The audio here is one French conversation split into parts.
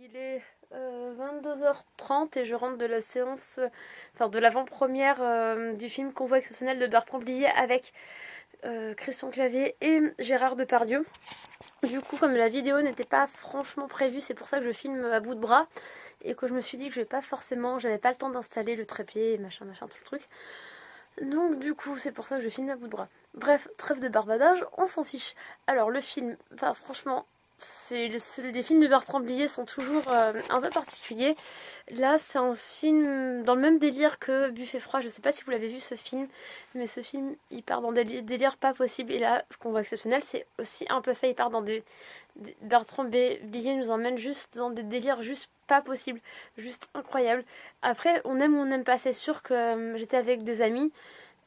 Il est 22h30 et je rentre de la séance, enfin de l'avant-première du film Convoi exceptionnel de Bertrand Blier avec Christian Clavier et Gérard Depardieu. Du coup, comme la vidéo n'était pas franchement prévue, c'est pour ça que je filme à bout de bras et que je me suis dit que je vais pas forcément, j'avais pas le temps d'installer le trépied, machin, machin, tout le truc. Donc du coup, c'est pour ça que je filme à bout de bras. Bref, trêve de barbadage, on s'en fiche. Alors le film, enfin franchement, les films de Bertrand Blier sont toujours un peu particuliers. Là, c'est un film dans le même délire que Buffet froid. Je sais pas si vous l'avez vu ce film, mais ce film, il part dans des délires pas possibles. Et là, Convoi exceptionnel, c'est aussi un peu ça. Il part dans Bertrand Blier nous emmène juste dans des délires juste pas possibles, juste incroyables. Après, on aime ou on n'aime pas. C'est sûr que j'étais avec des amis.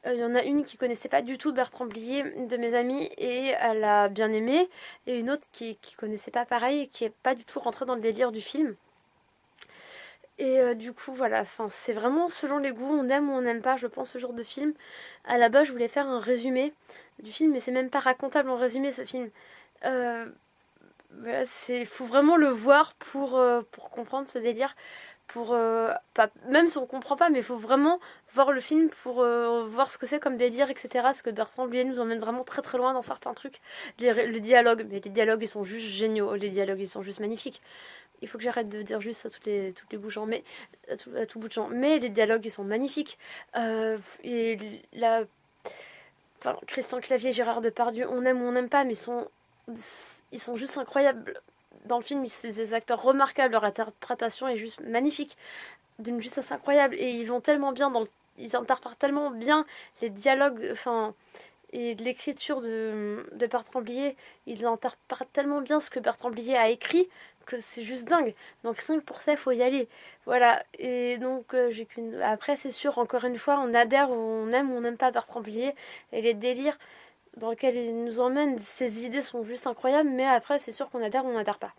Il y en a une qui connaissait pas du tout Bertrand Blier, une de mes amies, et elle a bien aimé. Et une autre qui connaissait pas pareil, et qui est pas du tout rentrée dans le délire du film. Et du coup, voilà, enfin, c'est vraiment selon les goûts, on aime ou on n'aime pas, je pense, ce genre de film. À la base, je voulais faire un résumé du film, mais c'est même pas racontable en résumé ce film. Euh, voilà, faut vraiment le voir pour comprendre ce délire. Pas, même si on comprend pas, mais il faut vraiment voir le film pour voir ce que c'est comme délire, etc. Parce que Bertrand Blier nous emmène vraiment très très loin dans certains trucs. Le dialogue, mais les dialogues ils sont juste géniaux, les dialogues ils sont juste magnifiques. Il faut que j'arrête de dire juste ça toutes les bouts de champ, mais à tout bout de champ. Mais les dialogues ils sont magnifiques. Et là, enfin, Christian Clavier, Gérard Depardieu, on aime ou on n'aime pas, mais ils sont juste incroyables. Dans le film, c'est des acteurs remarquables, leur interprétation est juste magnifique, d'une justesse incroyable, et ils vont tellement bien ils interprètent tellement bien les dialogues, enfin, et l'écriture de Bertrand Blier, il interprète tellement bien ce que Bertrand Blier a écrit que c'est juste dingue. Donc rien que pour ça, il faut y aller. Voilà. Et donc j'ai qu'une. Après, c'est sûr, encore une fois, on adhère ou on n'aime pas Bertrand Blier et les délires dans lesquels il nous emmène, ses idées sont juste incroyables. Mais après, c'est sûr qu'on adhère ou on n'adhère pas.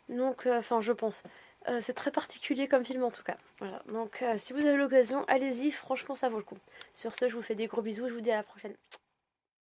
Donc, enfin, je pense. C'est très particulier comme film en tout cas. Voilà. Donc, si vous avez l'occasion, allez-y. Franchement, ça vaut le coup. Sur ce, je vous fais des gros bisous et je vous dis à la prochaine.